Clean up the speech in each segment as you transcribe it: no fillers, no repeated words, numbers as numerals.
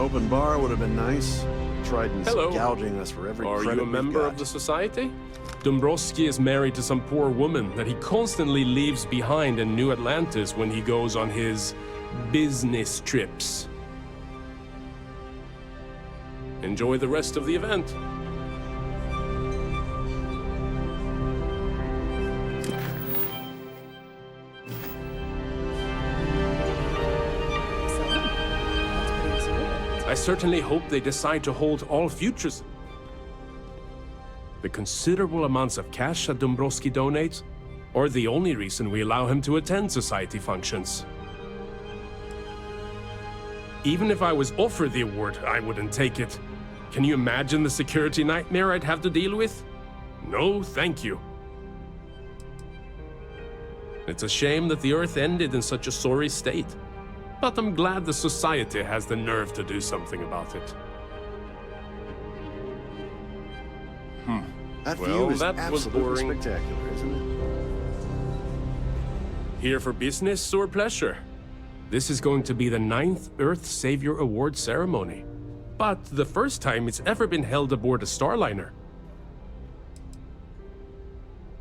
open bar would have been nice. Trident's Hello. gouging us for every Are credit you a we've member got. of the society? Dombrowski is married to some poor woman that he constantly leaves behind in New Atlantis when he goes on his business trips. Enjoy the rest of the event. I certainly hope they decide to hold all futures. The considerable amounts of cash that Dombrowski donates are the only reason we allow him to attend society functions. Even if I was offered the award, I wouldn't take it. Can you imagine the security nightmare I'd have to deal with? No, thank you. It's a shame that the Earth ended in such a sorry state. But I'm glad the society has the nerve to do something about it. That Well, view is that was absolutely boring. spectacular, isn't it? Here for business or pleasure? This is going to be the 9th Earth Savior Award ceremony, but the first time it's ever been held aboard a Starliner.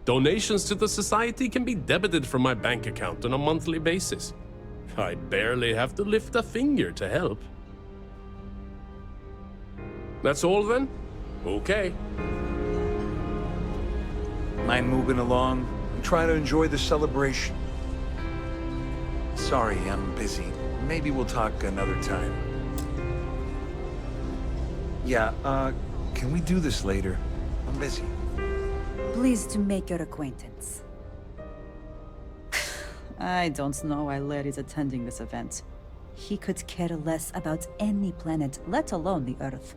Donations to the society can be debited from my bank account on a monthly basis. I barely have to lift a finger to help. That's all then? Okay. Mind moving along and try to enjoy the celebration. Sorry, I'm busy. Maybe we'll talk another time. Yeah, can we do this later? I'm busy. Pleased to make your acquaintance. I don't know why Larry's attending this event. He could care less about any planet, let alone the Earth.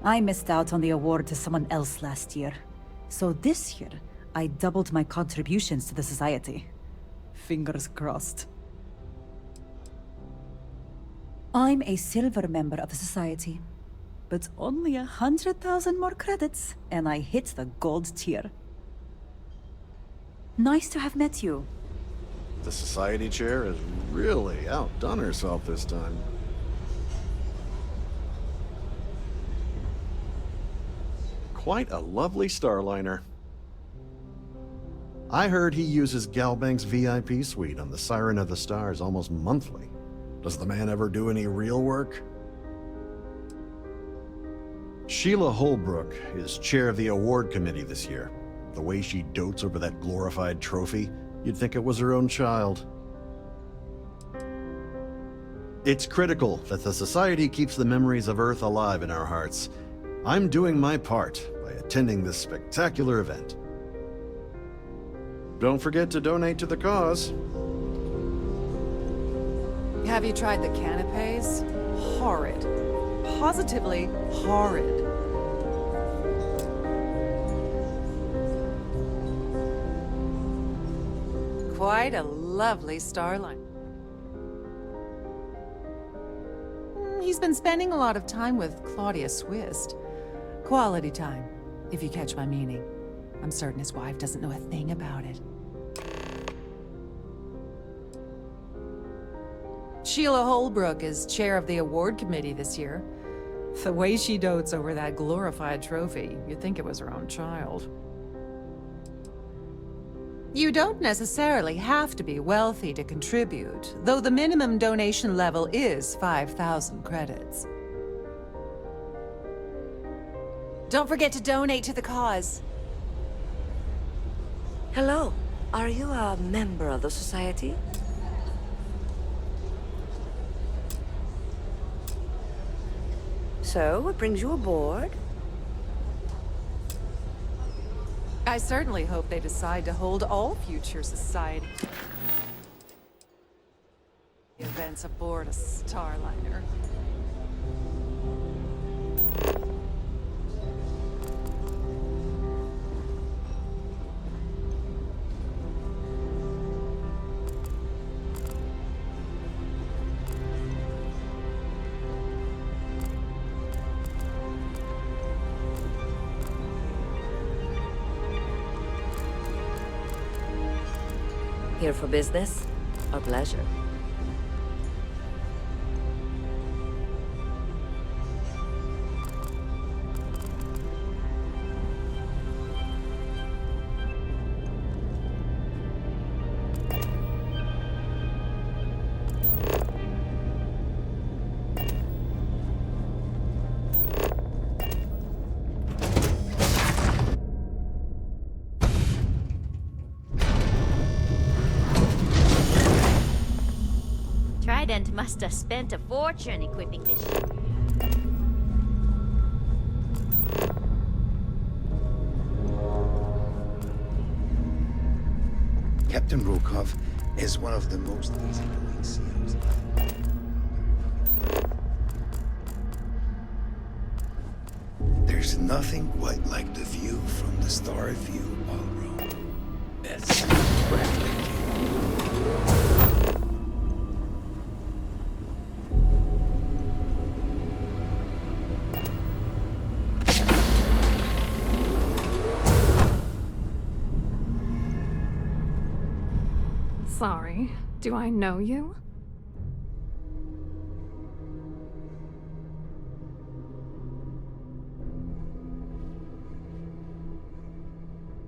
I missed out on the award to someone else last year. So this year, I doubled my contributions to the society. Fingers crossed. I'm a silver member of the society, but only 100,000 more credits, and I hit the gold tier. Nice to have met you. The society chair has really outdone herself this time. Quite a lovely Starliner. I heard he uses Galbank's VIP suite on the Siren of the Stars almost monthly. Does the man ever do any real work? Sheila Holbrook is chair of the award committee this year. The way she dotes over that glorified trophy, you'd think it was her own child. It's critical that the society keeps the memories of Earth alive in our hearts. I'm doing my part by attending this spectacular event. Don't forget to donate to the cause. Have you tried the canapes? Horrid. Positively horrid. Quite a lovely starline. He's been spending a lot of time with Claudia Swist. Quality time, if you catch my meaning. I'm certain his wife doesn't know a thing about it. Sheila Holbrook is chair of the award committee this year. The way she dotes over that glorified trophy, you'd think it was her own child. You don't necessarily have to be wealthy to contribute, though the minimum donation level is 5,000 credits. Don't forget to donate to the cause. Hello. Are you a member of the society? So, what brings you aboard? I certainly hope they decide to hold all future society events aboard a Starliner. Here for business or pleasure? Trident must have spent a fortune equipping this ship. Captain Rokov is one of the most easygoing CEOs I've. There's nothing quite like the view from the Starfield ballroom. It's breathtaking. Sorry, do I know you?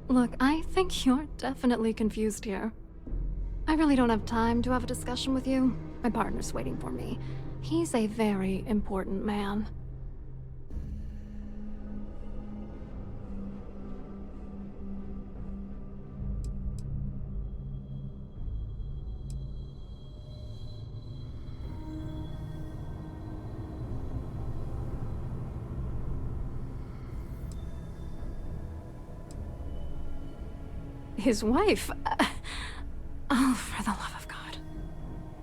Look, I think you're definitely confused here. I really don't have time to have a discussion with you. My partner's waiting for me. He's a very important man. His wife? Oh, for the love of God.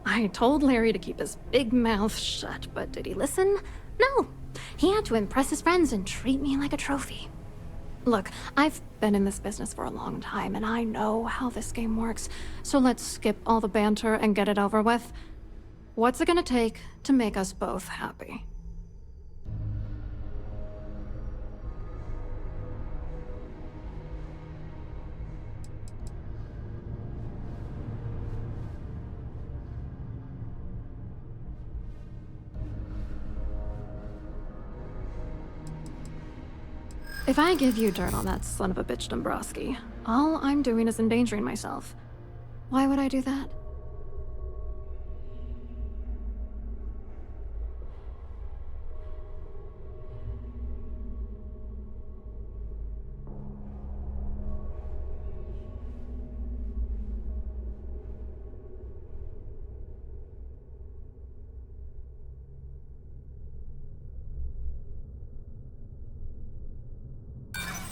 I told Larry to keep his big mouth shut, but did he listen? No. He had to impress his friends and treat me like a trophy. Look, I've been in this business for a long time, and I know how this game works, so let's skip all the banter and get it over with. What's it gonna take to make us both happy? If I give you dirt on that son of a bitch Dombrowski, all I'm doing is endangering myself. Why would I do that?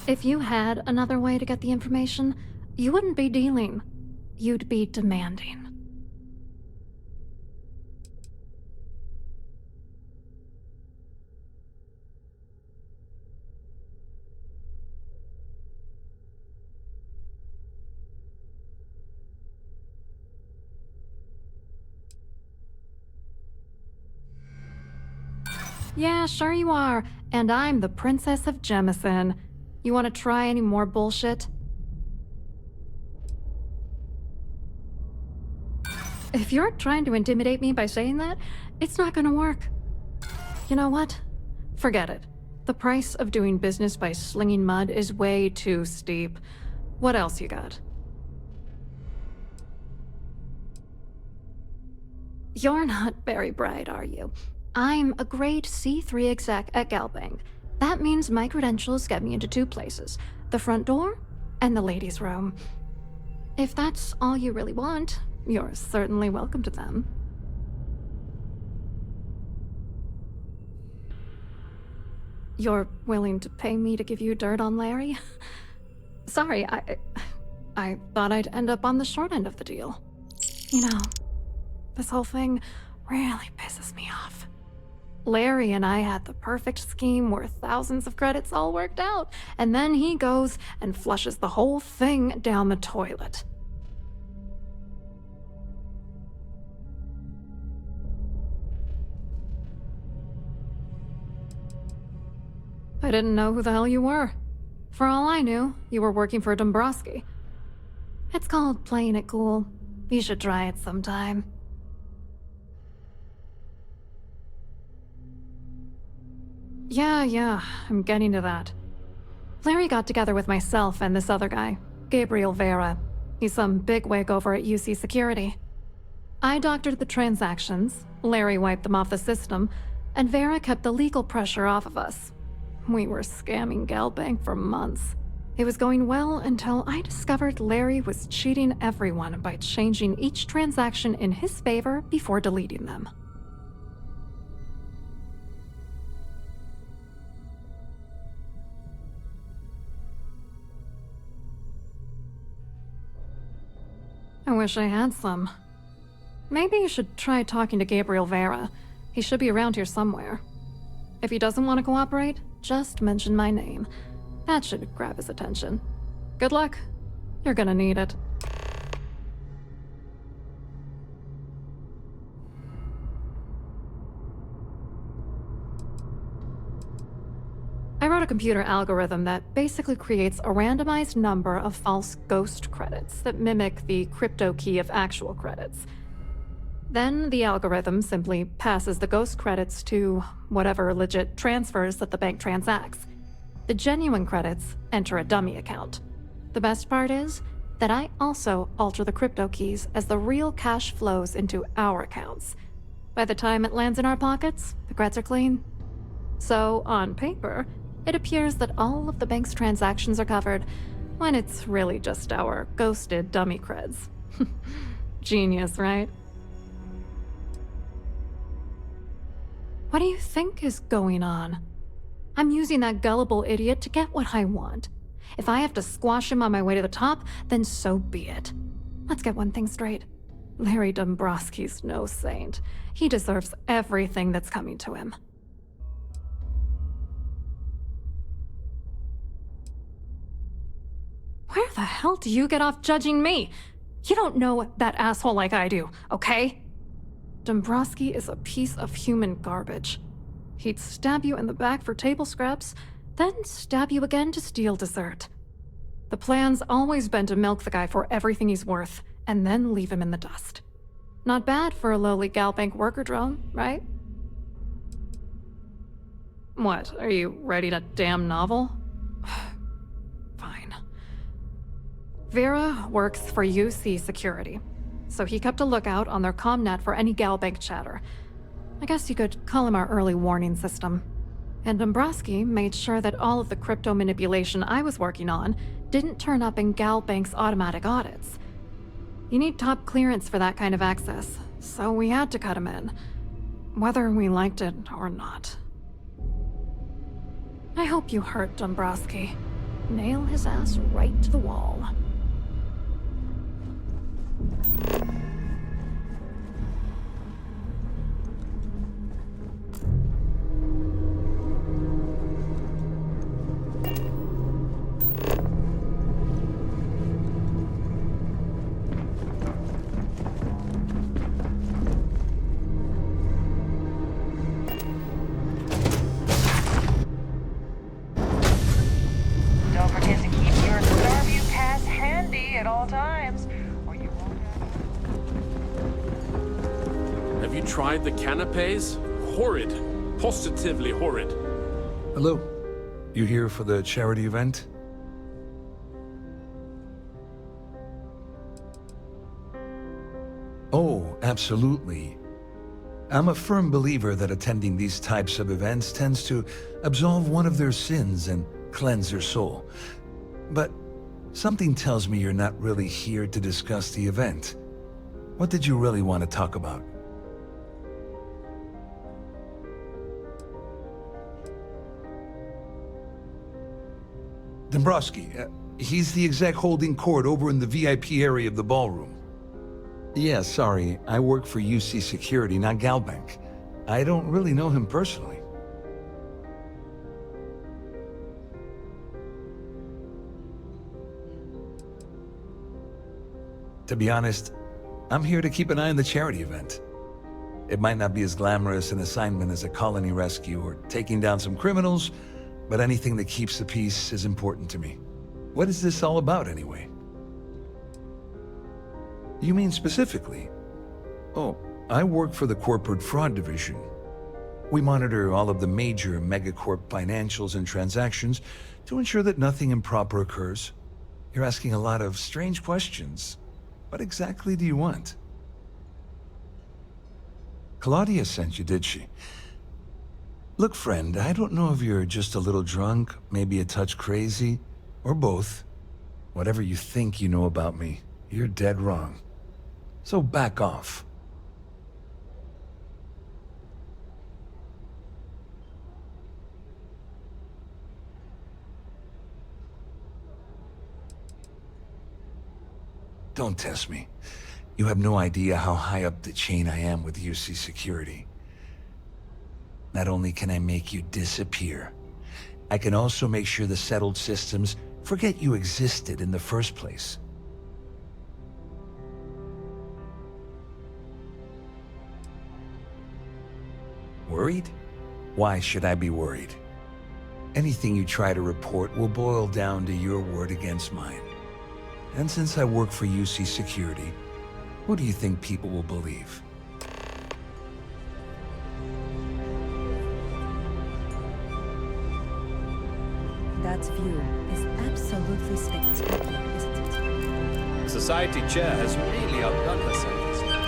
If you had another way to get the information, you wouldn't be dealing. You'd be demanding. Yeah, sure you are. And I'm the Princess of Jemison. You want to try any more bullshit? If you're trying to intimidate me by saying that, it's not gonna work. You know what? Forget it. The price of doing business by slinging mud is way too steep. What else you got? You're not very bright, are you? I'm a grade C3 exec at Galbank. That means my credentials get me into two places, the front door and the ladies' room. If that's all you really want, you're certainly welcome to them. You're willing to pay me to give you dirt on Larry? Sorry, I thought I'd end up on the short end of the deal. You know, this whole thing really pisses me off. Larry and I had the perfect scheme worth thousands of credits all worked out, and then he goes and flushes the whole thing down the toilet. I didn't know who the hell you were. For all I knew, you were working for Dombrowski. It's called playing it cool. You should try it sometime. Yeah, I'm getting to that. Larry got together with myself and this other guy, Gabriel Vera. He's some bigwig over at UC Security. I doctored the transactions, Larry wiped them off the system, and Vera kept the legal pressure off of us. We were scamming Galbank for months. It was going well until I discovered Larry was cheating everyone by changing each transaction in his favor before deleting them. I wish I had some. Maybe you should try talking to Gabriel Vera. He should be around here somewhere. If he doesn't want to cooperate, just mention my name. That should grab his attention. Good luck. You're gonna need it. I wrote a computer algorithm that basically creates a randomized number of false ghost credits that mimic the crypto key of actual credits. Then the algorithm simply passes the ghost credits to whatever legit transfers that the bank transacts. The genuine credits enter a dummy account. The best part is that I also alter the crypto keys as the real cash flows into our accounts. By the time it lands in our pockets, the creds are clean. So, on paper, it appears that all of the bank's transactions are covered, when it's really just our ghosted dummy creds. Genius, right? What do you think is going on? I'm using that gullible idiot to get what I want. If I have to squash him on my way to the top, then so be it. Let's get one thing straight. Larry Dombrowski's no saint. He deserves everything that's coming to him. Where the hell do you get off judging me? You don't know that asshole like I do, okay? Dombrowski is a piece of human garbage. He'd stab you in the back for table scraps, then stab you again to steal dessert. The plan's always been to milk the guy for everything he's worth, and then leave him in the dust. Not bad for a lowly Galbank worker drone, right? What, are you writing a damn novel? Fine. Vera works for UC Security, so he kept a lookout on their commnet for any Galbank chatter. I guess you could call him our early warning system. And Dombrowski made sure that all of the crypto manipulation I was working on didn't turn up in Galbank's automatic audits. You need top clearance for that kind of access, so we had to cut him in, whether we liked it or not. I hope you hurt Dombrowski. Nail his ass right to the wall. Don't forget to keep your Starview pass handy at all times, or you won't Have you tried the canapes? Horrid. Positively horrid. Hello. You here for the charity event? Oh, absolutely. I'm a firm believer that attending these types of events tends to absolve one of their sins and cleanse their soul. But something tells me you're not really here to discuss the event. What did you really want to talk about? Dombrowski, he's the exec holding court over in the VIP area of the ballroom. Yeah, sorry, I work for UC Security, not Galbank. I don't really know him personally. To be honest, I'm here to keep an eye on the charity event. It might not be as glamorous an assignment as a colony rescue or taking down some criminals, but anything that keeps the peace is important to me. What is this all about, anyway? You mean specifically? Oh, I work for the Corporate Fraud Division. We monitor all of the major megacorp financials and transactions to ensure that nothing improper occurs. You're asking a lot of strange questions. What exactly do you want? Claudia sent you, did she? Look, friend, I don't know if you're just a little drunk, maybe a touch crazy, Or both. Whatever you think you know about me, you're dead wrong. So back off. Don't test me. You have no idea how high up the chain I am with UC security. Not only can I make you disappear, I can also make sure the settled systems forget you existed in the first place. Worried? Why should I be worried? Anything you try to report will boil down to your word against mine. And since I work for UC Security, who do you think people will believe? That view is absolutely spectacular, isn't it? Society chair has really outdone herself this time.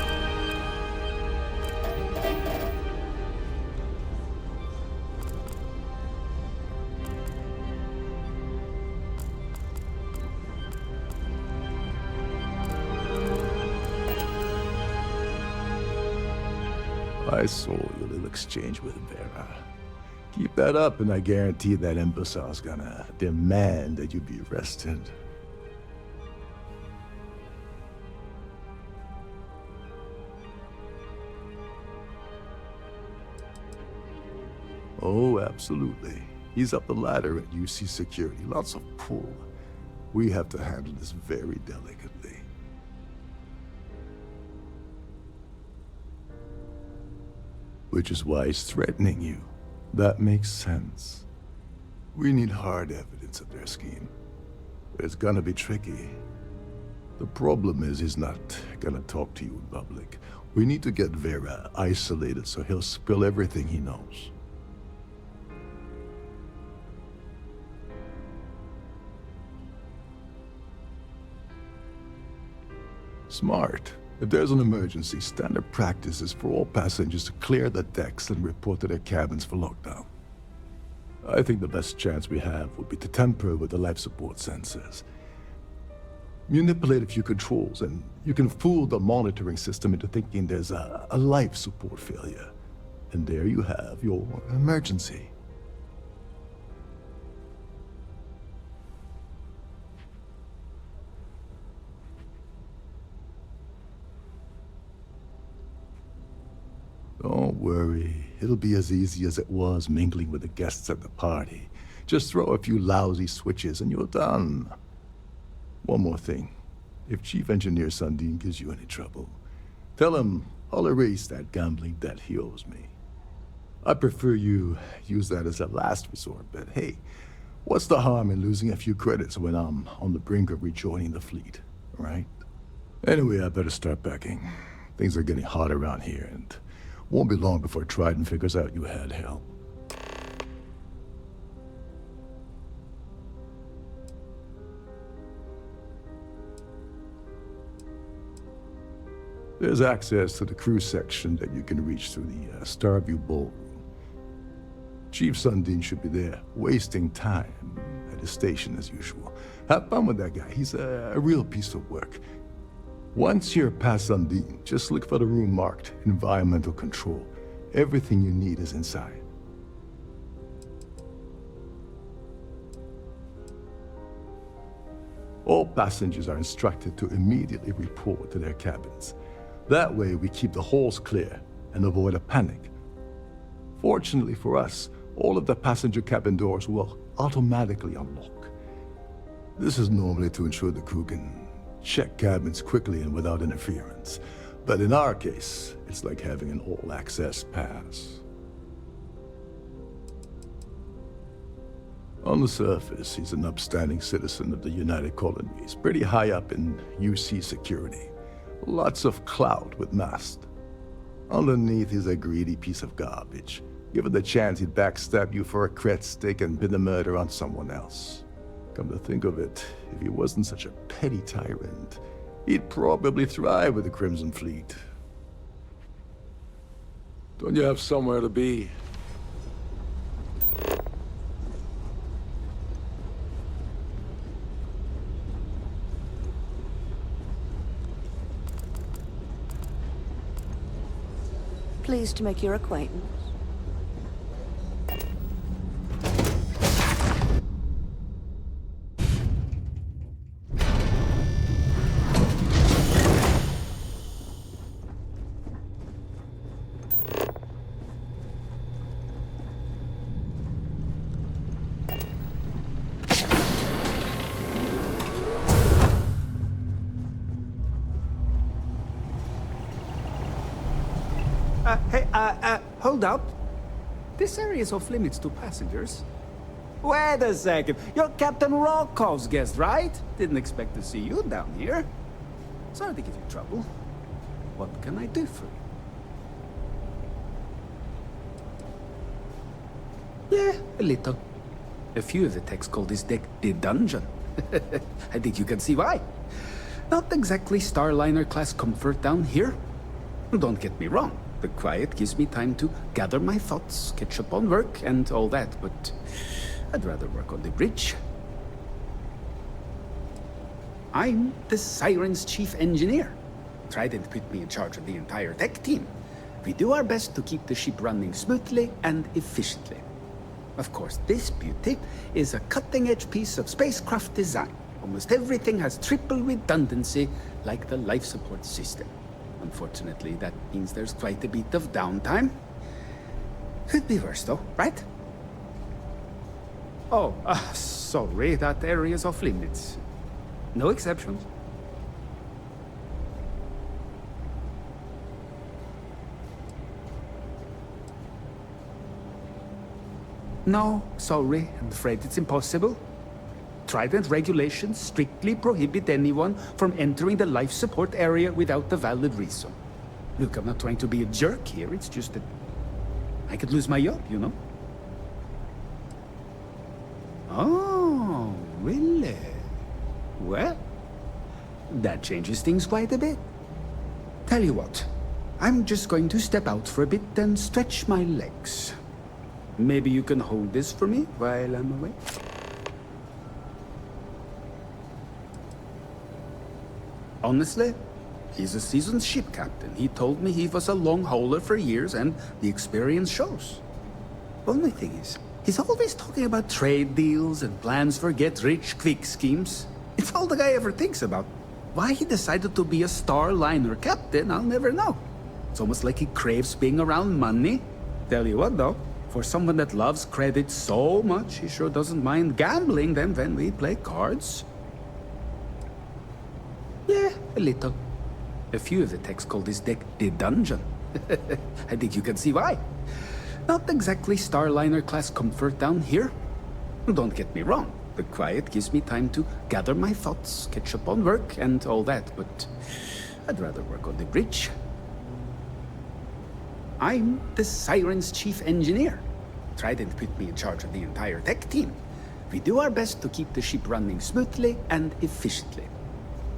I saw your little exchange with Vera. Keep that up, and I guarantee that imbecile's gonna demand that you be arrested. Oh, absolutely. He's up the ladder at UC Security. Lots of pull. We have to handle this very delicately. Which is why he's threatening you. That makes sense. We need hard evidence of their scheme. But it's gonna be tricky. The problem is he's not gonna talk to you in public. We need to get Vera isolated so he'll spill everything he knows. Smart. If there's an emergency, standard practice is for all passengers to clear the decks and report to their cabins for lockdown. I think the best chance we have would be to tamper with the life support sensors. Manipulate a few controls, and you can fool the monitoring system into thinking there's a life support failure. And there you have your emergency. Don't worry, it'll be as easy as it was mingling with the guests at the party. Just throw a few lousy switches and you're done. One more thing. If Chief Engineer Sundin gives you any trouble, tell him I'll erase that gambling debt he owes me. I prefer you use that as a last resort, but hey, what's the harm in losing a few credits when I'm on the brink of rejoining the fleet, right? Anyway, I better start packing. Things are getting hot around here, and won't be long before Trident figures out you had help. There's access to the crew section that you can reach through the Starfield ballroom. Chief Sundin should be there, wasting time at his station as usual. Have fun with that guy. He's a real piece of work. Once you're past Sundin, just look for the room marked Environmental Control. Everything you need is inside. All passengers are instructed to immediately report to their cabins. That way we keep the halls clear and avoid a panic. Fortunately for us, all of the passenger cabin doors will automatically unlock. This is normally to ensure the crew can check cabins quickly and without interference. But in our case, it's like having an all-access pass. On the surface, he's an upstanding citizen of the United Colonies, pretty high up in UC security. Lots of clout with mast. Underneath, he's a greedy piece of garbage. Given the chance, he'd backstab you for a cret stick and pin the murder on someone else. Come to think of it, if he wasn't such a petty tyrant, he'd probably thrive with the Crimson Fleet. Don't you have somewhere to be? Pleased to make your acquaintance. Hold up. This area is off limits to passengers. Wait a second. You're Captain Rockoff's guest, right? Didn't expect to see you down here. Sorry to give you trouble. What can I do for you? Yeah, a little. A few of the techs call this deck the dungeon. I think you can see why. Not exactly Starliner-class comfort down here. Don't get me wrong. The quiet gives me time to gather my thoughts, catch up on work, and all that, but I'd rather work on the bridge. I'm the Siren's chief engineer. Trident put me in charge of the entire tech team. We do our best to keep the ship running smoothly and efficiently. Of course, this beauty is a cutting-edge piece of spacecraft design. Almost everything has triple redundancy, like the life support system. Unfortunately, that means there's quite a bit of downtime. Could be worse, though, right? Oh, sorry, that area's off limits. No exceptions. No, sorry, I'm afraid it's impossible. Trident regulations strictly prohibit anyone from entering the life support area without a valid reason. Look, I'm not trying to be a jerk here, it's just that I could lose my job, you know? Oh, really? Well, that changes things quite a bit. Tell you what, I'm just going to step out for a bit and stretch my legs. Maybe you can hold this for me while I'm away? Honestly, he's a seasoned ship captain. He told me he was a long hauler for years, and the experience shows. Only thing is, he's always talking about trade deals and plans for get-rich-quick schemes. It's all the guy ever thinks about. Why he decided to be a Starliner captain, I'll never know. It's almost like he craves being around money. Tell you what, though, for someone that loves credit so much, he sure doesn't mind gambling them when we play cards. Yeah, a little. A few of the techs call this deck the dungeon. I think you can see why. Not exactly Starliner-class comfort down here. Don't get me wrong. The quiet gives me time to gather my thoughts, catch up on work, and all that, but I'd rather work on the bridge. I'm the Siren's chief engineer. Trident put me in charge of the entire tech team. We do our best to keep the ship running smoothly and efficiently.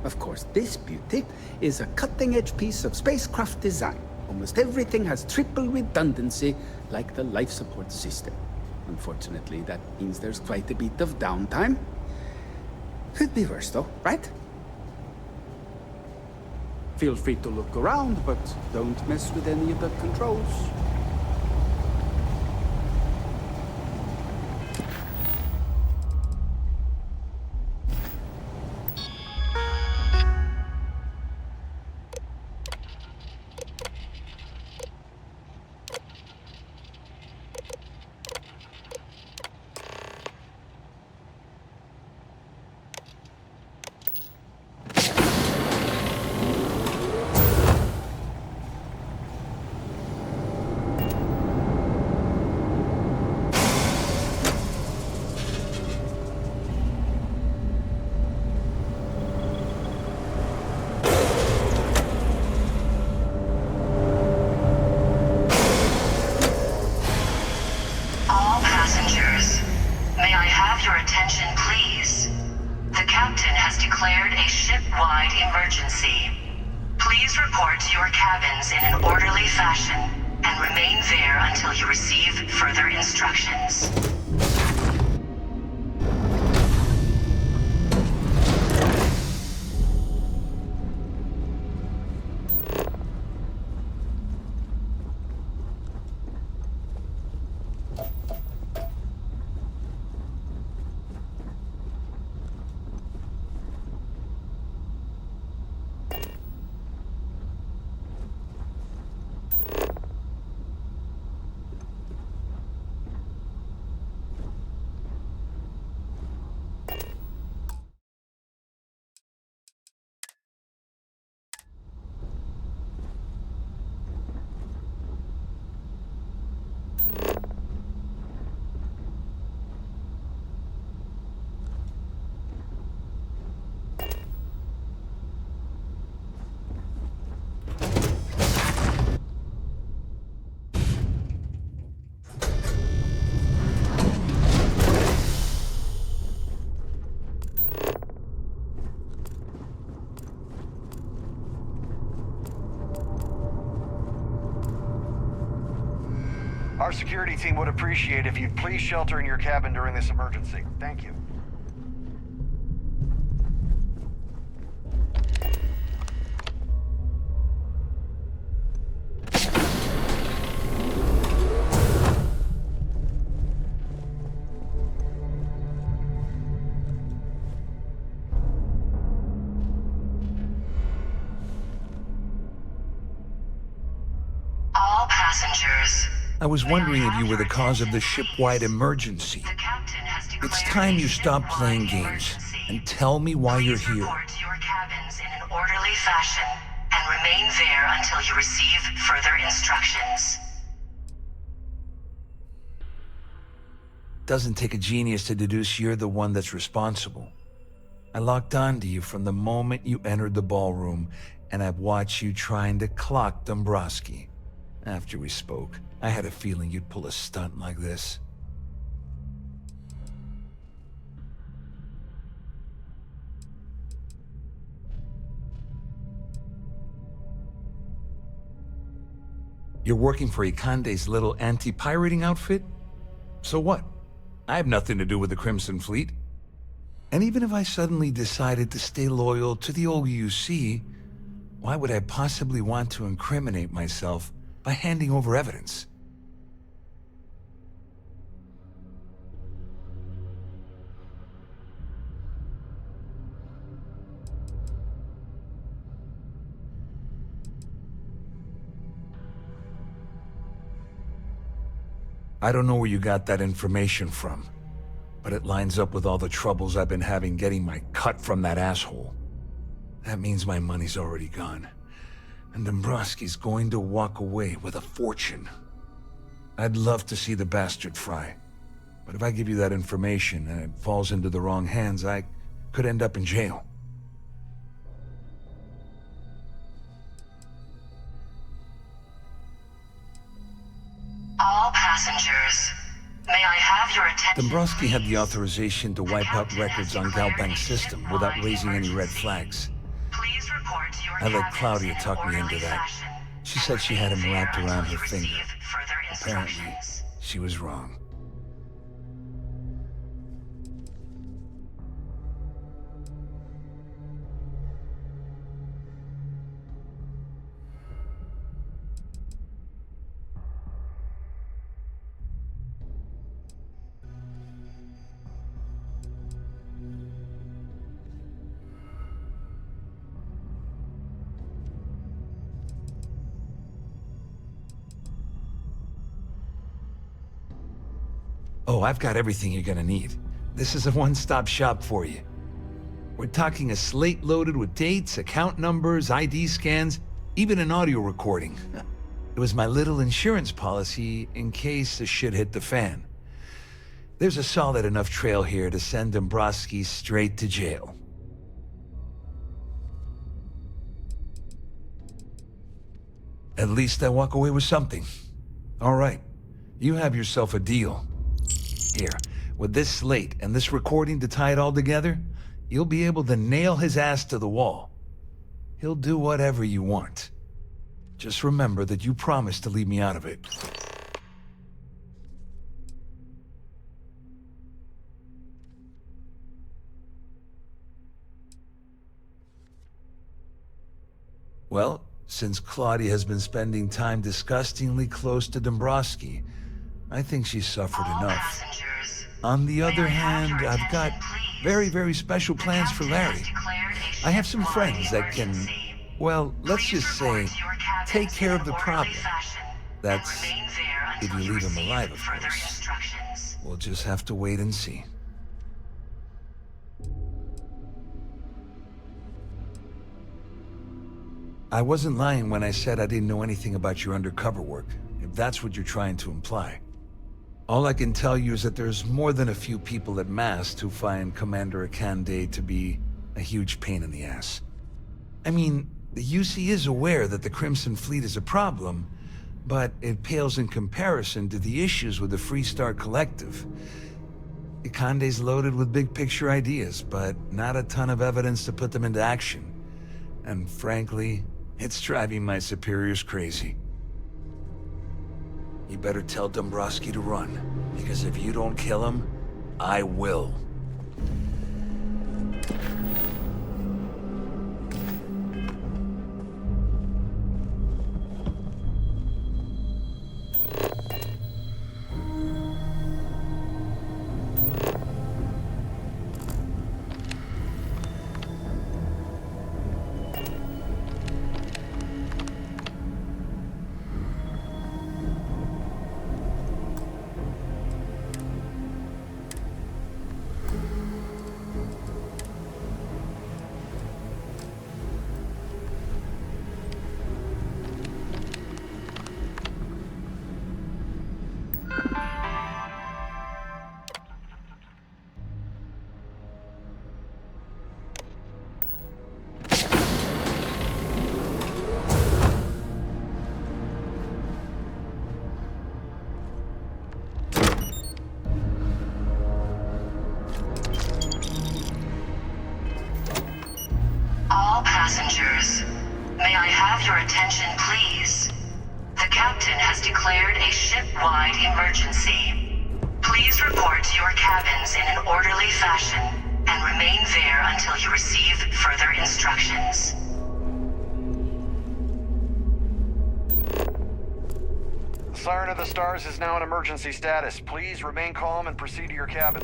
Of course, this beauty is a cutting-edge piece of spacecraft design. Almost everything has triple redundancy, like the life support system. Unfortunately, that means there's quite a bit of downtime. Could be worse, though, right? Feel free to look around, but don't mess with any of the controls. Our security team would appreciate if you'd please shelter in your cabin during this emergency. Thank you. All passengers. I was wondering if you were the cause of the ship-wide emergency. It's time you stop playing games and tell me why you're here. Report to your cabins in an orderly fashion and remain there until you receive further instructions. Doesn't take a genius to deduce you're the one that's responsible. I locked onto you from the moment you entered the ballroom, and I've watched you trying to clock Dombrowski. After we spoke, I had a feeling you'd pull a stunt like this. You're working for Ikande's little anti-pirating outfit? So what? I have nothing to do with the Crimson Fleet. And even if I suddenly decided to stay loyal to the old UC, why would I possibly want to incriminate myself by handing over evidence? I don't know where you got that information from, but it lines up with all the troubles I've been having getting my cut from that asshole. That means my money's already gone, and Dombrowski's going to walk away with a fortune. I'd love to see the bastard fry, but if I give you that information and it falls into the wrong hands, I could end up in jail. All passengers, may I have your attention? Dombrowski had the authorization to wipe out records on Galbank's system without raising any red flags. Please report to your I let cabins Claudia in talk me orderly into that. fashion. She said she had him wrapped around her finger. Further Apparently, instructions. she was wrong. Oh, I've got everything you're gonna need. This is a one-stop shop for you. We're talking a slate loaded with dates, account numbers, ID scans, even an audio recording. It was my little insurance policy in case the shit hit the fan. There's a solid enough trail here to send Dombrowski straight to jail. At least I walk away with something. All right, you have yourself a deal. Here, with this slate and this recording to tie it all together, you'll be able to nail his ass to the wall. He'll do whatever you want. Just remember that you promised to leave me out of it. Well, since Claudia has been spending time disgustingly close to Dombrowski, I think she's suffered enough. On the other hand, I've got very, very special plans for Larry. I have some friends that can, well, let's just say, take care of the problem. That's if you leave him alive, of course. We'll just have to wait and see. I wasn't lying when I said I didn't know anything about your undercover work, if that's what you're trying to imply. All I can tell you is that there's more than a few people at Mast who find Commander Ikande to be a huge pain in the ass. I mean, the UC is aware that the Crimson Fleet is a problem, but it pales in comparison to the issues with the Freestar Collective. Ikande's loaded with big-picture ideas, but not a ton of evidence to put them into action. And frankly, it's driving my superiors crazy. You better tell Dombrowski to run, because if you don't kill him, I will. All passengers, may I have your attention, please? The captain has declared a ship-wide emergency. Please report to your cabins in an orderly fashion and remain there until you receive further instructions. Siren of the Stars is now in emergency status. Please remain calm and proceed to your cabin.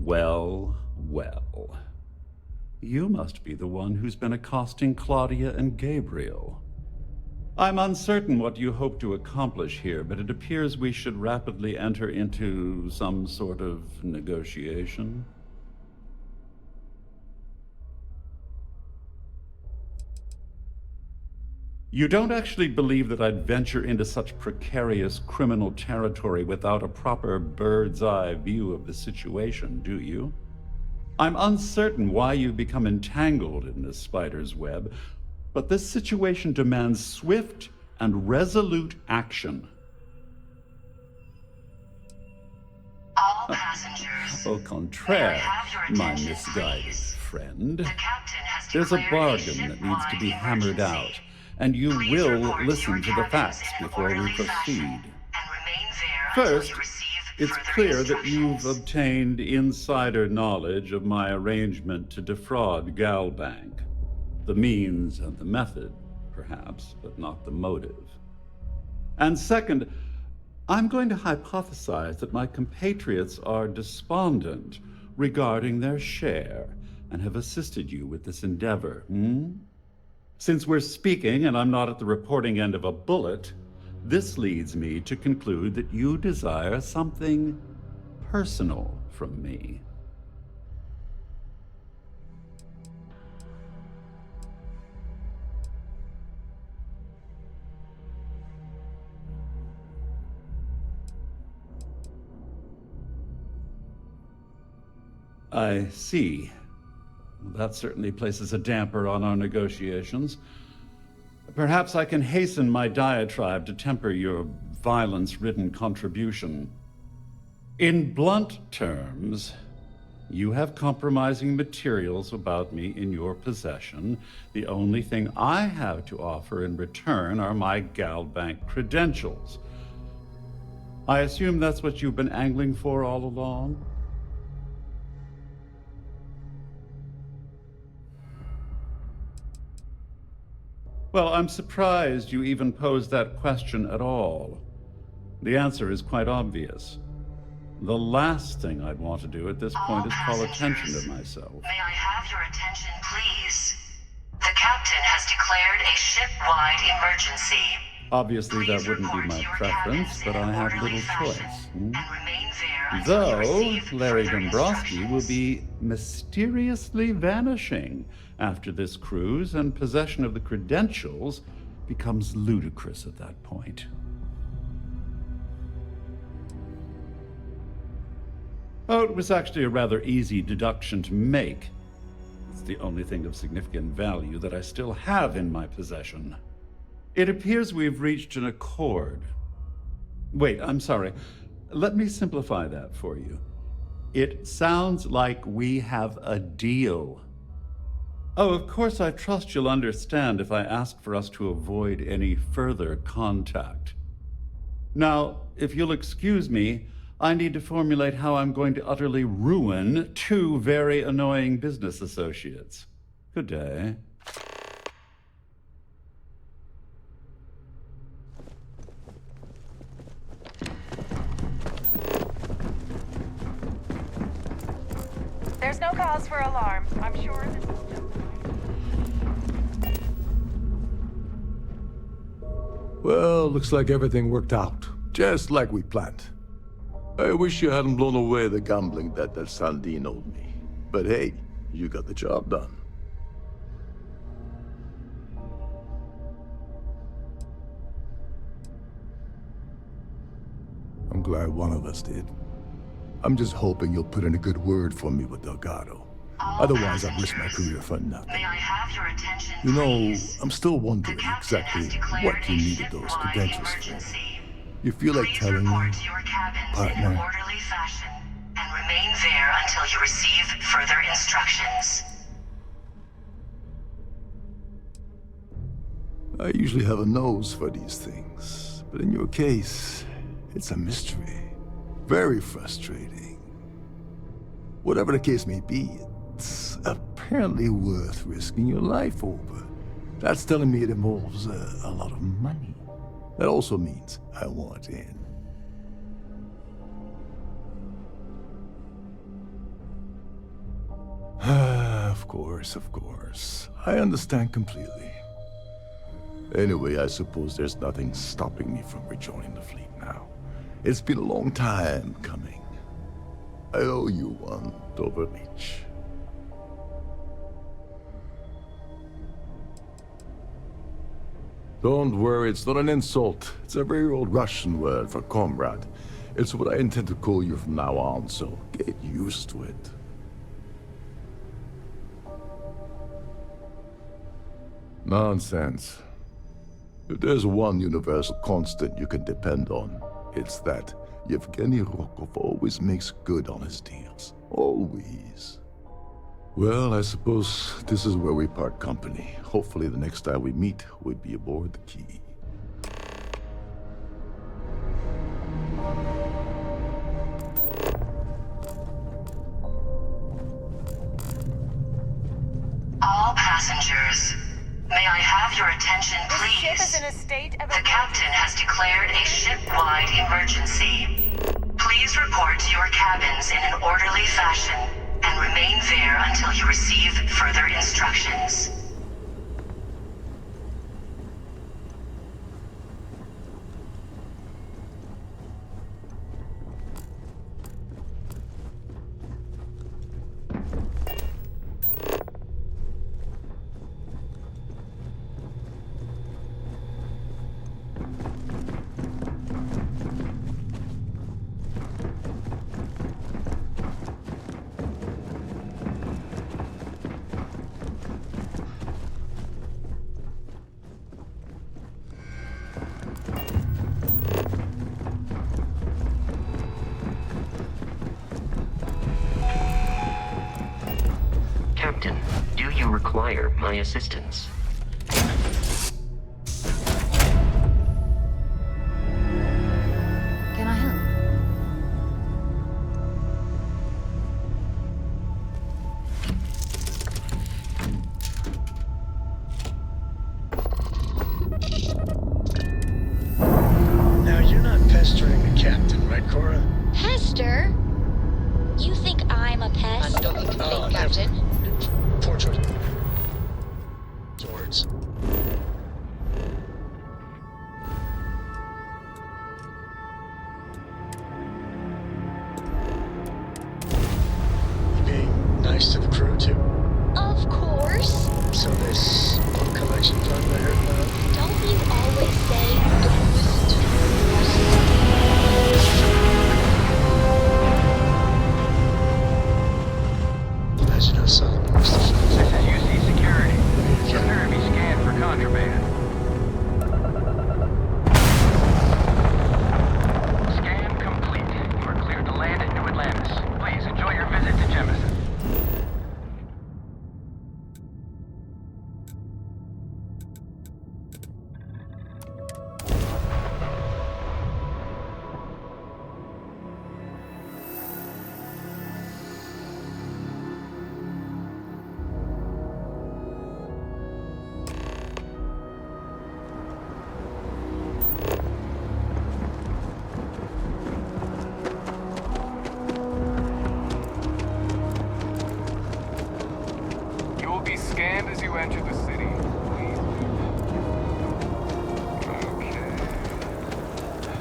Well, well. You must be the one who's been accosting Claudia and Gabriel. I'm uncertain what you hope to accomplish here, but it appears we should rapidly enter into some sort of negotiation. You don't actually believe that I'd venture into such precarious criminal territory without a proper bird's-eye view of the situation, do you? I'm uncertain why you've become entangled in this spider's web, but this situation demands swift and resolute action. All passengers, Au contraire, my misguided friend. There's a bargain that needs to be hammered out, and you will listen to the facts before we proceed. First, it's clear that you've obtained insider knowledge of my arrangement to defraud Galbank. The means and the method, perhaps, but not the motive. And second, I'm going to hypothesize that my compatriots are despondent regarding their share and have assisted you with this endeavor, Since we're speaking and I'm not at the reporting end of a bullet, this leads me to conclude that you desire something personal from me. I see. That certainly places a damper on our negotiations. Perhaps I can hasten my diatribe to temper your violence-ridden contribution. In blunt terms, you have compromising materials about me in your possession. The only thing I have to offer in return are my Galbank credentials. I assume that's what you've been angling for all along? Well, I'm surprised you even posed that question at all. The answer is quite obvious. The last thing I'd want to do at this point is call attention to myself. May I have your attention, please? The captain has declared a ship-wide emergency. Obviously, that wouldn't be my preference, but I have little choice. Though Larry Dombrowski will be mysteriously vanishing after this cruise, and possession of the credentials becomes ludicrous at that point. Oh, it was actually a rather easy deduction to make. It's the only thing of significant value that I still have in my possession. It appears we've reached an accord. Wait, I'm sorry. Let me simplify that for you. It sounds like we have a deal. Oh, of course, I trust you'll understand if I ask for us to avoid any further contact. Now, if you'll excuse me, I need to formulate how I'm going to utterly ruin two very annoying business associates. Good day. There's no cause for alarm. I'm sure this is just... Well, looks like everything worked out, just like we planned. I wish you hadn't blown away the gambling debt that Sandine owed me. But hey, you got the job done. I'm glad one of us did. I'm just hoping you'll put in a good word for me with Delgado. Otherwise, I'd risk my career for nothing. May I have your attention, You know, please? I'm still wondering exactly what you needed those credentials for. You feel like telling me, partner? In orderly fashion, and remain there until you receive further instructions. I usually have a nose for these things, but in your case, it's a mystery. Very frustrating. Whatever the case may be, it's apparently worth risking your life over. That's telling me it involves a lot of money. That also means I want in. Of course. I understand completely. Anyway, I suppose there's nothing stopping me from rejoining the fleet now. It's been a long time coming. I owe you one, Doverleach. Don't worry, it's not an insult. It's a very old Russian word for comrade. It's what I intend to call you from now on, so get used to it. Nonsense. If there's one universal constant you can depend on, it's that Yevgeny Rokov always makes good on his deals. Always. Well, I suppose this is where we part company. Hopefully the next time we meet, we'll be aboard the Key. All passengers, may I have your attention, please? This ship is in a state of... The captain has declared a ship-wide emergency. Please report to your cabins in an orderly fashion, and remain there until you receive further instructions. Captain, do you require my assistance? Can I help? Now, you're not pestering the captain, right, Cora? Pester? You think I'm a pest? I don't need to think, Captain. Poor choice. Words. nice to the crew, too? Of course. So this book collection fund I heard about? Don't you always say, don't listen to the rest? Imagine how Solomon must have felt. This is UC Security. Consider me scanned for contraband. Scan complete. You are cleared to land at New Atlantis. Please enjoy your visit to Jemison. You will be scanned as you enter the city. Please. Okay.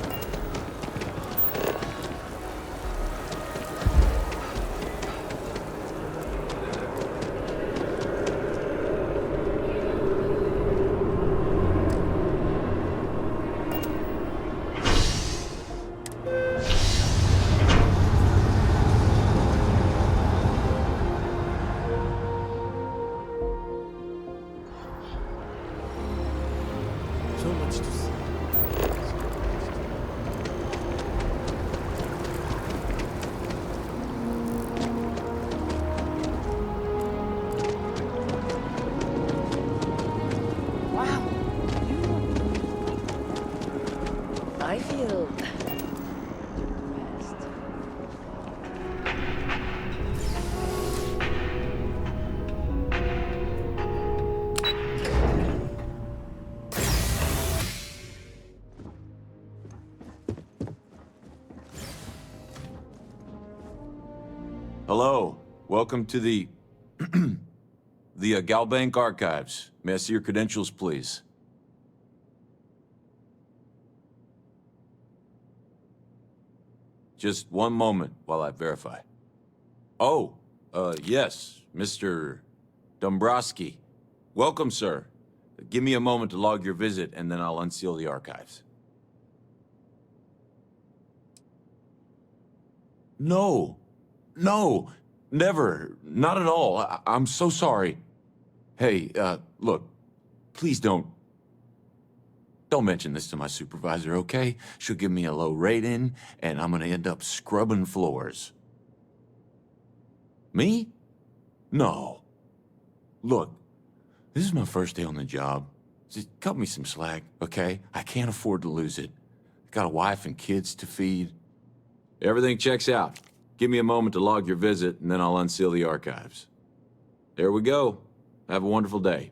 So much to see. Wow. I feel depressed. Hello. Welcome to the Galbank Archives. May I see your credentials, please? Just one moment while I verify. Oh, yes, Mr. Dombrowski. Welcome, sir. Give me a moment to log your visit, and then I'll unseal the archives. No. No. Never. Not at all. I'm so sorry. Hey, look, please don't mention this to my supervisor, okay? She'll give me a low rating, and I'm gonna end up scrubbing floors. Me? No. Look, this is my first day on the job. Just cut me some slack, okay? I can't afford to lose it. I got a wife and kids to feed. Everything checks out. Give me a moment to log your visit, and then I'll unseal the archives. There we go. Have a wonderful day.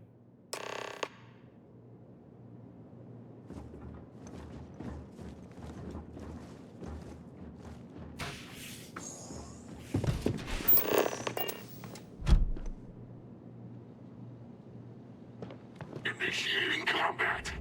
Initiating combat.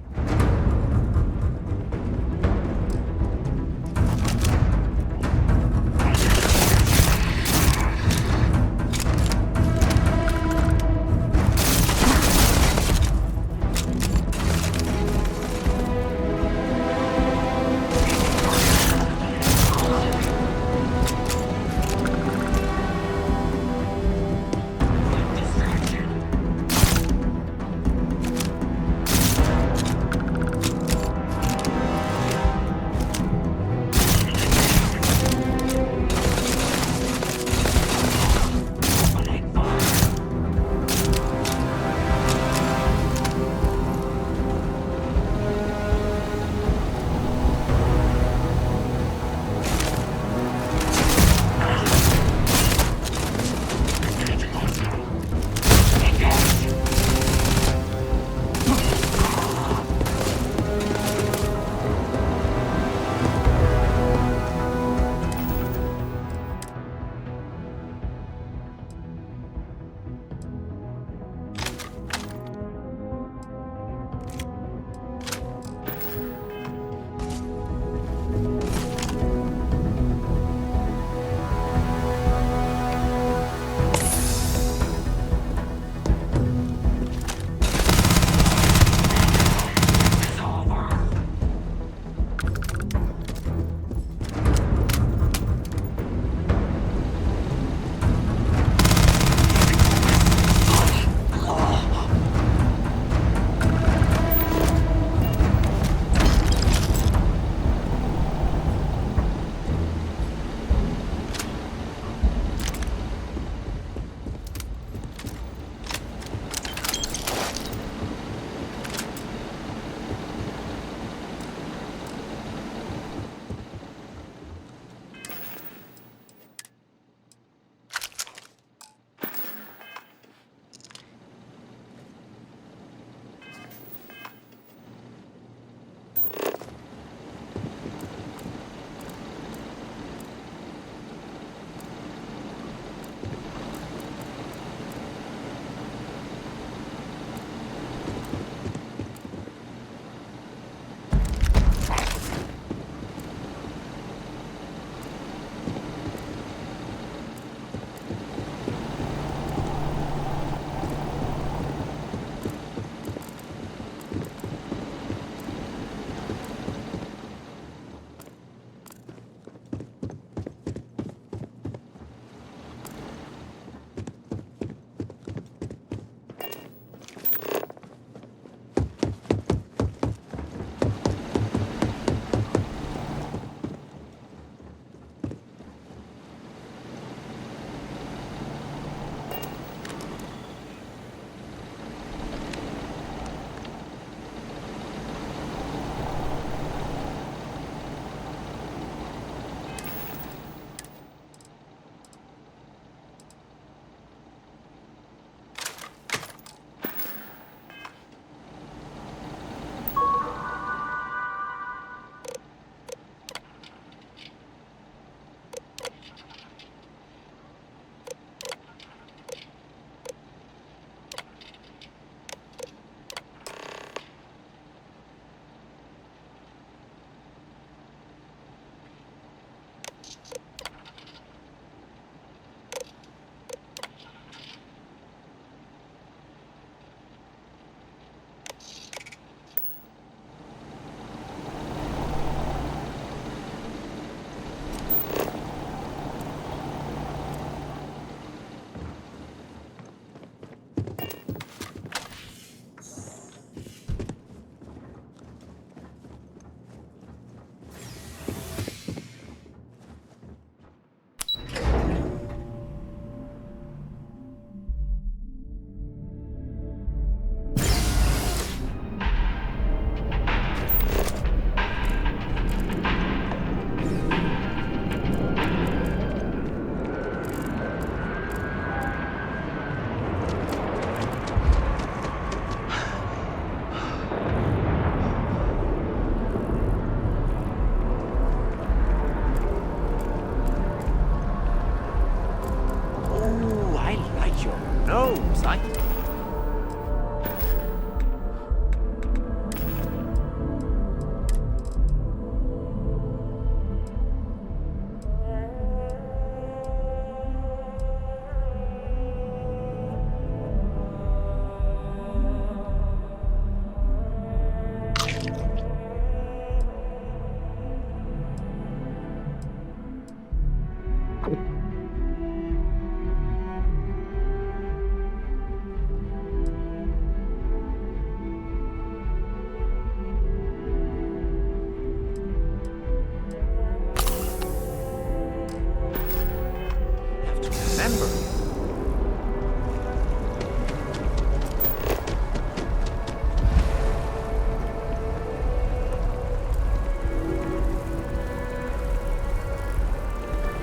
say.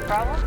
Problem?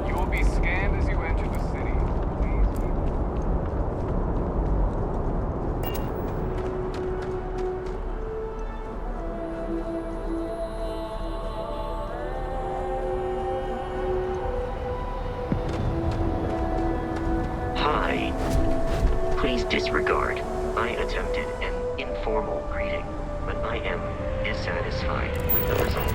You will be scanned as you enter the city. Hi. Please disregard. I attempted an informal greeting, but I am dissatisfied with the results.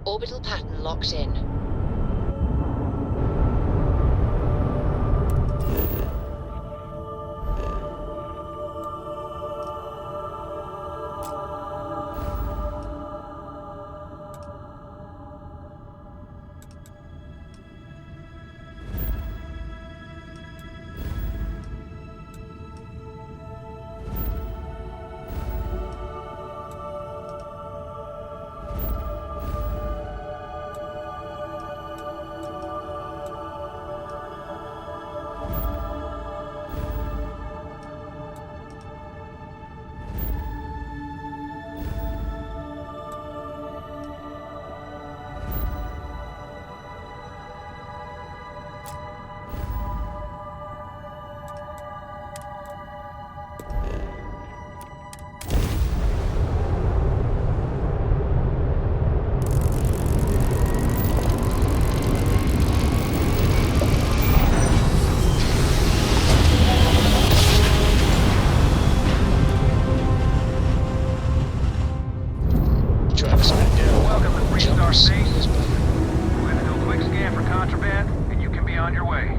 Orbital pattern locked in. Star safe. We're gonna do a quick scan for contraband, and you can be on your way.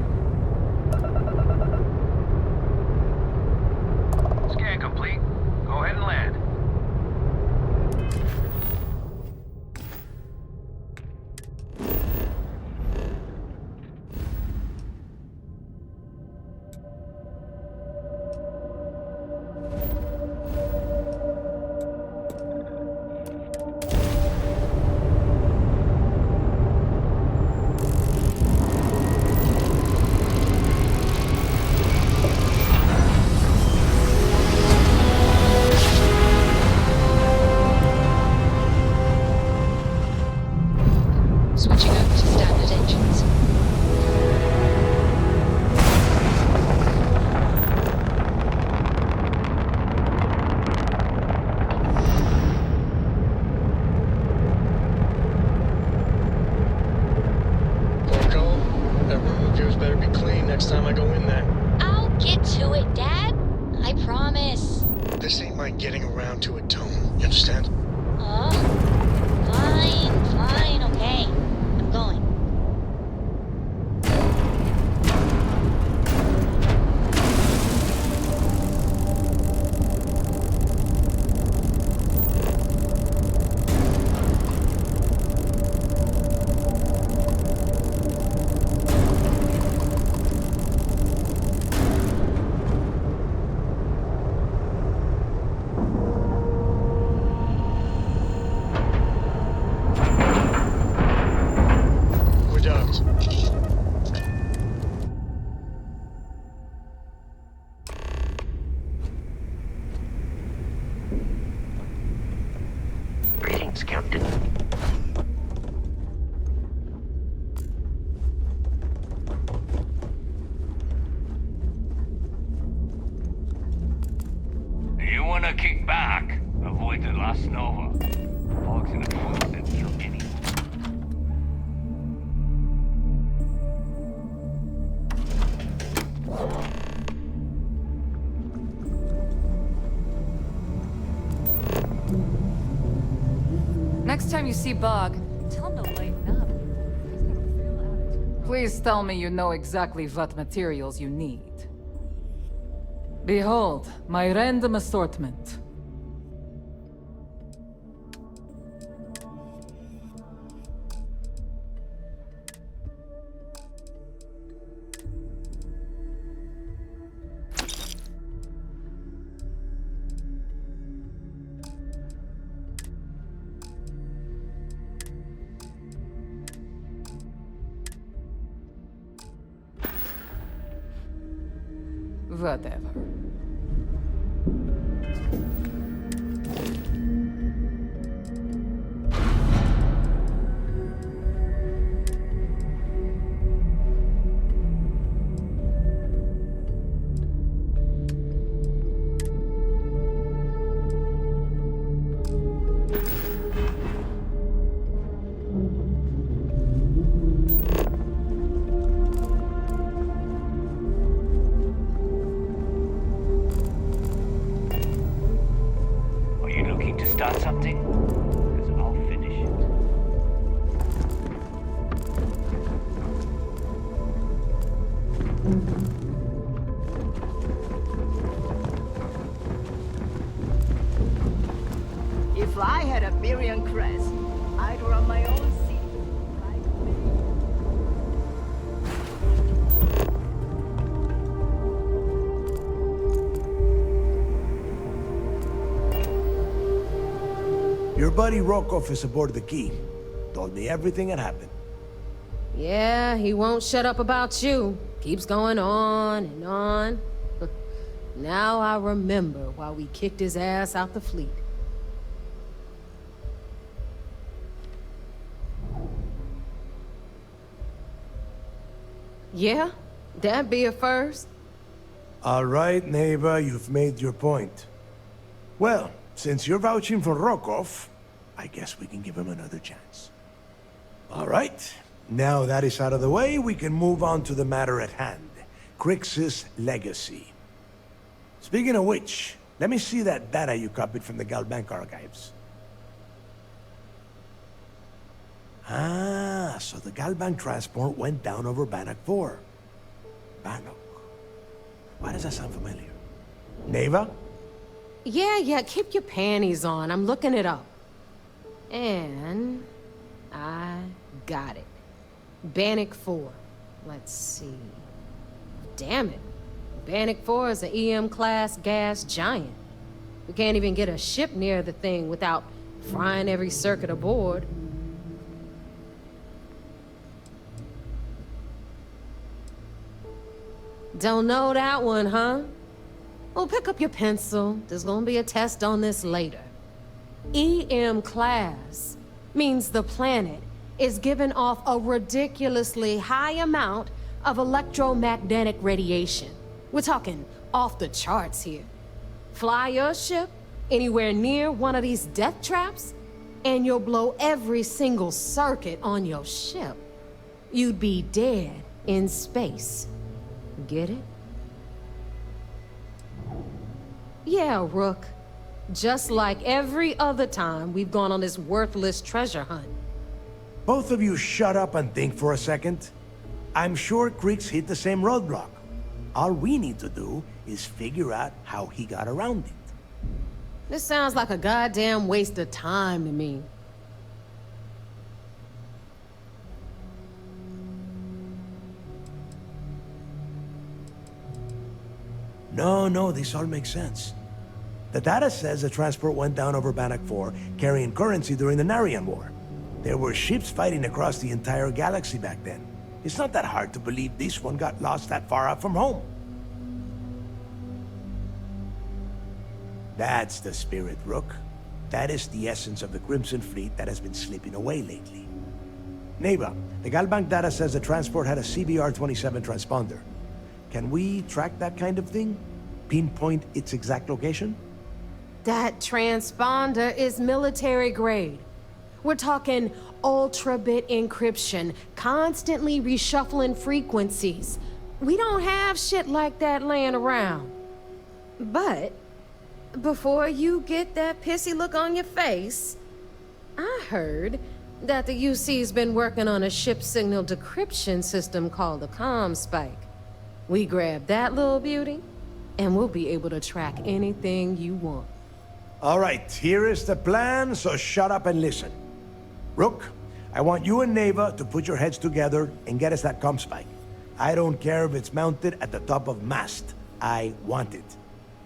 Scan complete. Go ahead and land. Switching over to standard engines. Marco, that room of yours better be clean next time I go in there. I'll get to it, Dad. I promise. This ain't my getting around to it tone. You understand? Oh, fine, okay. I'm going. We're docked. Greetings, Captain. You wanna kick back? Avoid the last Nova. Hogs in a food and kill any. Next time you see Bug, tell him to lighten up. He's got a real attitude. Please tell me you know exactly what materials you need. Behold, my random assortment. Whatever. Are you looking to start something? Because I'll finish it. If I had a Miriam crest, I'd run my own city. Your buddy Rokoff is aboard the Key. Told me everything that happened. Yeah, he won't shut up about you. Keeps going on and on. Now I remember why we kicked his ass out the fleet. Yeah? That'd be a first. All right, neighbor, you've made your point. Well, since you're vouching for Rokoff, I guess we can give him another chance. All right, now that is out of the way, we can move on to the matter at hand. Crix's legacy. Speaking of which, let me see that data you copied from the Galbank archives. Ah, so the Galbank transport went down over Bannock 4. Bannock. Why does that sound familiar? Neva? Yeah, keep your panties on. I'm looking it up. And I got it. Bannock 4. Let's see. Damn it. Bannock 4 is an EM-class gas giant. We can't even get a ship near the thing without frying every circuit aboard. Don't know that one, huh? Well, pick up your pencil. There's gonna be a test on this later. EM class means the planet is giving off a ridiculously high amount of electromagnetic radiation. We're talking off the charts here. Fly your ship anywhere near one of these death traps, and you'll blow every single circuit on your ship. You'd be dead in space. Get it? Yeah, Rook. Just like every other time we've gone on this worthless treasure hunt. Both of you shut up and think for a second. I'm sure Creeks hit the same roadblock. All we need to do is figure out how he got around it. This sounds like a goddamn waste of time to me. No, this all makes sense. The data says the transport went down over Bannock 4, carrying currency during the Narian War. There were ships fighting across the entire galaxy back then. It's not that hard to believe this one got lost that far out from home. That's the spirit, Rook. That is the essence of the Crimson Fleet that has been slipping away lately. Neva, the Galbank data says the transport had a CBR-27 transponder. Can we track that kind of thing? Pinpoint its exact location? That transponder is military grade. We're talking ultra-bit encryption, constantly reshuffling frequencies. We don't have shit like that laying around. But before you get that pissy look on your face, I heard that the UC's been working on a ship signal decryption system called the ComSpike. We grab that little beauty, and we'll be able to track anything you want. All right, here is the plan, so shut up and listen. Rook, I want you and Neva to put your heads together and get us that ComSpike. I don't care if it's mounted at the top of mast. I want it.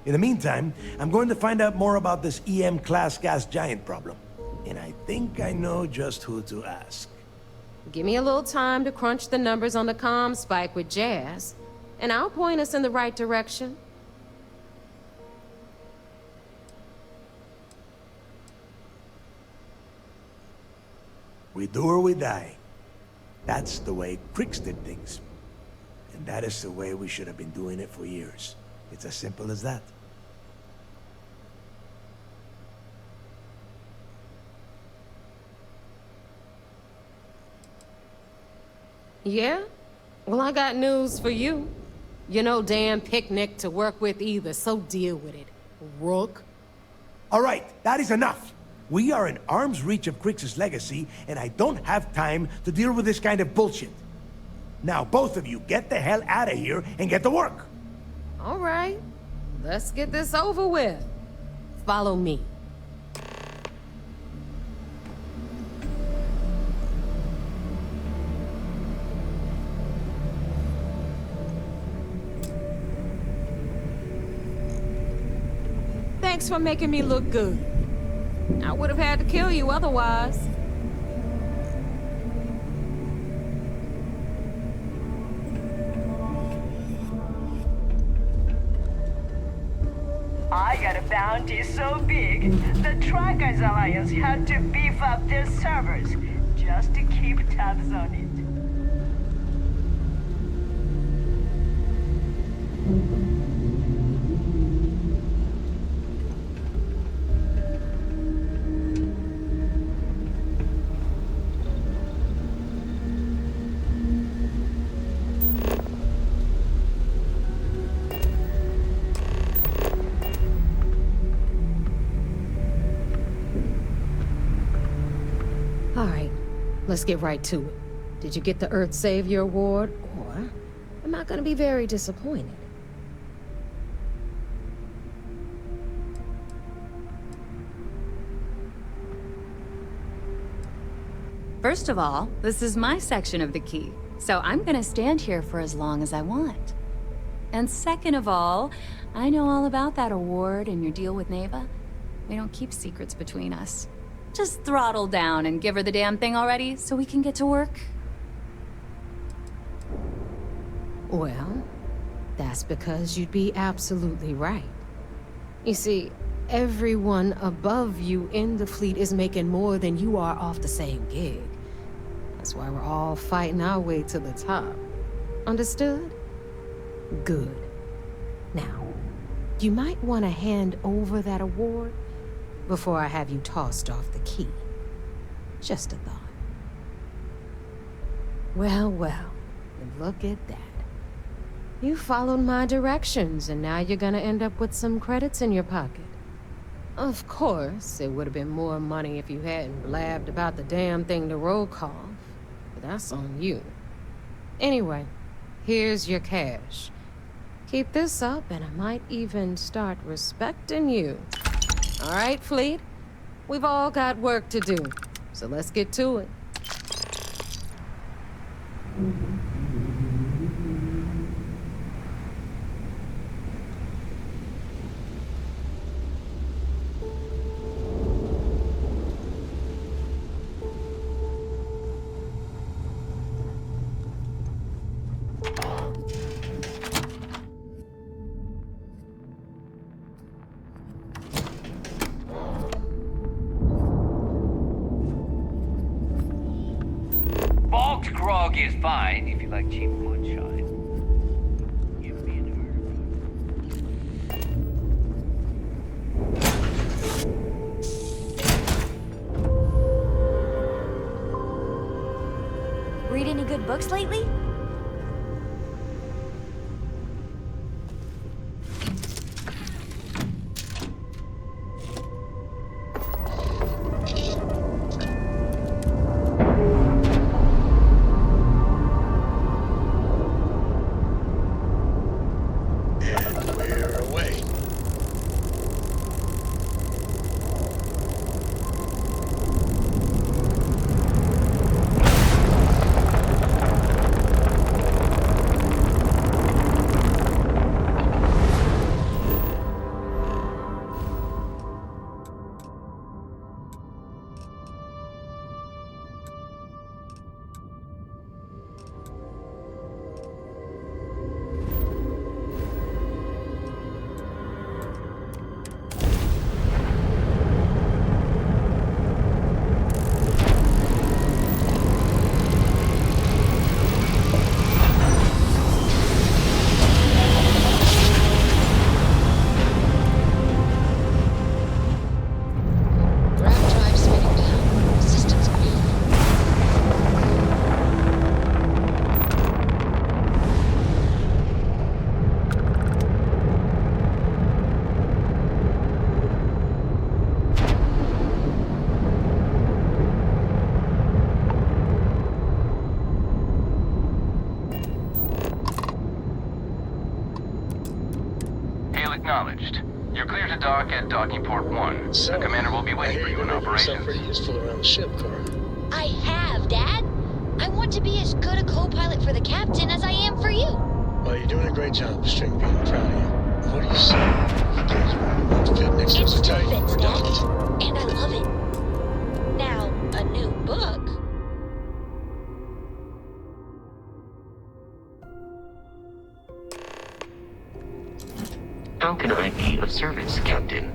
In the meantime, I'm going to find out more about this EM-class gas giant problem. And I think I know just who to ask. Give me a little time to crunch the numbers on the ComSpike with Jazz, and I'll point us in the right direction. We do or we die. That's the way Crix did things. And that is the way we should have been doing it for years. It's as simple as that. Yeah? Well, I got news for you. You're no damn picnic to work with either, so deal with it, Rook. All right, that is enough. We are in arm's reach of Crix's legacy, and I don't have time to deal with this kind of bullshit. Now, both of you, get the hell out of here and get to work. All right, let's get this over with. Follow me. Thanks for making me look good. I would have had to kill you otherwise. I got a bounty so big, the Trackers Alliance had to beef up their servers just to keep tabs on it. let's get right to it. Did you get the Earth Savior Award, or am I gonna be very disappointed? First of all, this is my section of the key, so I'm gonna stand here for as long as I want. And second of all, I know all about that award and your deal with Neva. We don't keep secrets between us. Just throttle down and give her the damn thing already so we can get to work. Well, that's because you'd be absolutely right. You see, everyone above you in the fleet is making more than you are off the same gig. That's why we're all fighting our way to the top. Understood? Good. Now, you might want to hand over that award before I have you tossed off the key. Just a thought. Well, well, look at that. You followed my directions, and now you're gonna end up with some credits in your pocket. Of course, it would have been more money if you hadn't blabbed about the damn thing to roll call, but that's on you. Anyway, here's your cash. Keep this up, and I might even start respecting you. All right, Fleet? We've all got work to do, so let's get to it. Bulked grog is fine if you like cheap moonshine. Give me an Read any good books lately? Acknowledged. You're clear to dock at docking port 1. So, the commander will be waiting for you in operations. Pretty useful around the ship, Cora. I have, Dad. I want to be as good a co-pilot for the captain as I am for you. Well, you're doing a great job, Stringbean. I'm proud of you. What do you say? You won't fit next to It still Subtitle, fits, or Dad. doesn't? And I love it. Now, a new book. How can I be of service, Captain?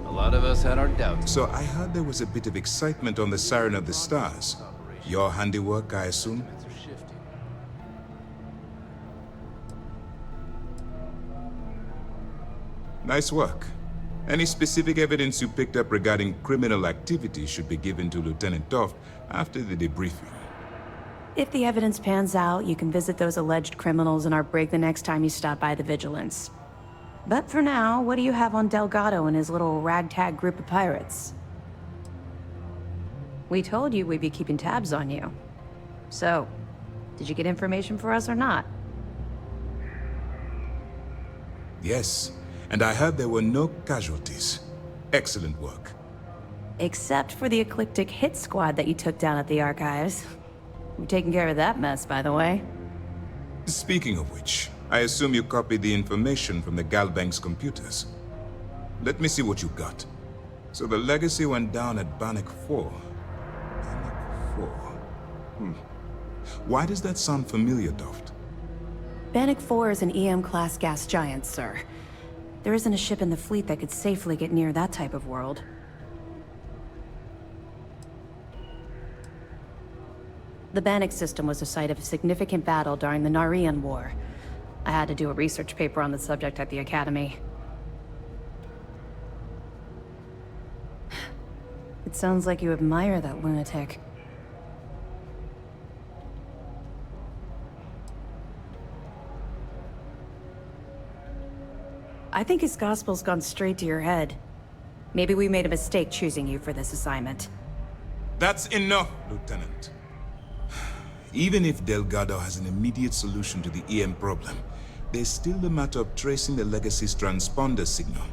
A lot of us had our doubts. So I heard there was a bit of excitement on the Siren of the Stars. Your handiwork, I assume? Nice work. Any specific evidence you picked up regarding criminal activity should be given to Lieutenant Toft after the debriefing. If the evidence pans out, you can visit those alleged criminals in our brig the next time you stop by the Vigilance. But for now, what do you have on Delgado and his little ragtag group of pirates? We told you we'd be keeping tabs on you. So, did you get information for us or not? Yes, and I heard there were no casualties. Excellent work. Except for the eclectic hit squad that you took down at the archives. We're taking care of that mess, by the way. Speaking of which, I assume you copied the information from the Galbank's computers. Let me see what you got. So the legacy went down at Bannock 4. Bannock 4. Why does that sound familiar, Toft? Bannock 4 is an EM-class gas giant, sir. There isn't a ship in the fleet that could safely get near that type of world. The Bannock system was the site of a significant battle during the Narian War. I had to do a research paper on the subject at the Academy. It sounds like you admire that lunatic. I think his gospel's gone straight to your head. Maybe we made a mistake choosing you for this assignment. That's enough, Lieutenant. Even if Delgado has an immediate solution to the EM problem, there's still the matter of tracing the Legacy's transponder signal.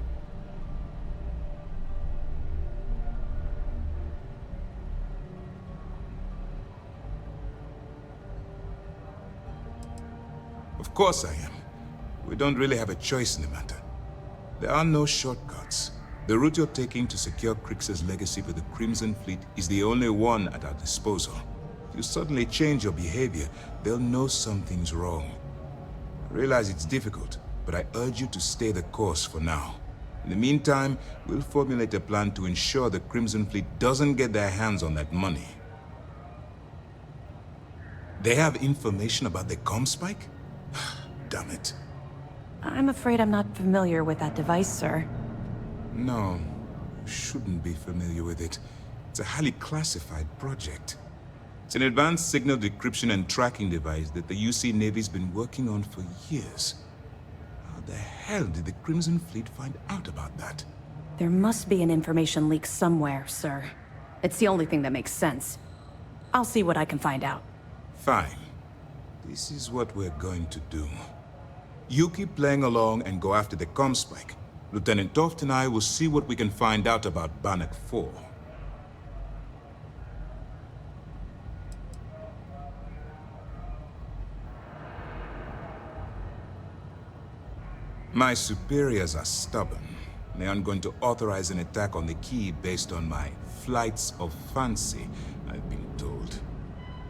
Of course I am. We don't really have a choice in the matter. There are no shortcuts. The route you're taking to secure Crix's legacy for the Crimson Fleet is the only one at our disposal. If you suddenly change your behavior, they'll know something's wrong. I realize it's difficult, but I urge you to stay the course for now. In the meantime, we'll formulate a plan to ensure the Crimson Fleet doesn't get their hands on that money. They have information about the Comspike? Damn it. I'm afraid I'm not familiar with that device, sir. No, you shouldn't be familiar with it. It's a highly classified project. It's an advanced signal decryption and tracking device that the UC Navy's been working on for years. How the hell did the Crimson Fleet find out about that? There must be an information leak somewhere, sir. It's the only thing that makes sense. I'll see what I can find out. Fine. This is what we're going to do. You keep playing along and go after the Comspike. Lieutenant Toft and I will see what we can find out about Bannock 4. My superiors are stubborn. They aren't going to authorize an attack on the key based on my flights of fancy, I've been told.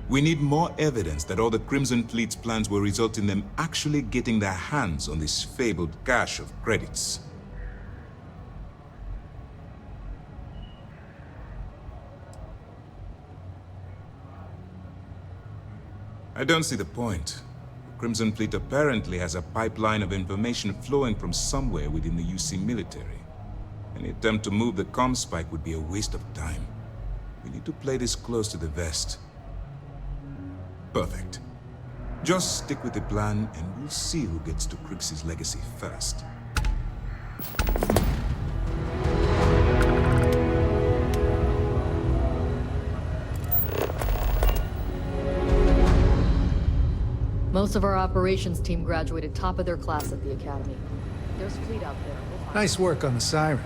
We need more evidence that all the Crimson Fleet's plans will result in them actually getting their hands on this fabled cache of credits. I don't see the point. The Crimson Fleet apparently has a pipeline of information flowing from somewhere within the UC military. Any attempt to move the Comspike would be a waste of time. We need to play this close to the vest. Perfect. Just stick with the plan, and we'll see who gets to Crix's legacy first. Most of our operations team graduated top of their class at the Academy. There's fleet out there. Nice work on the siren.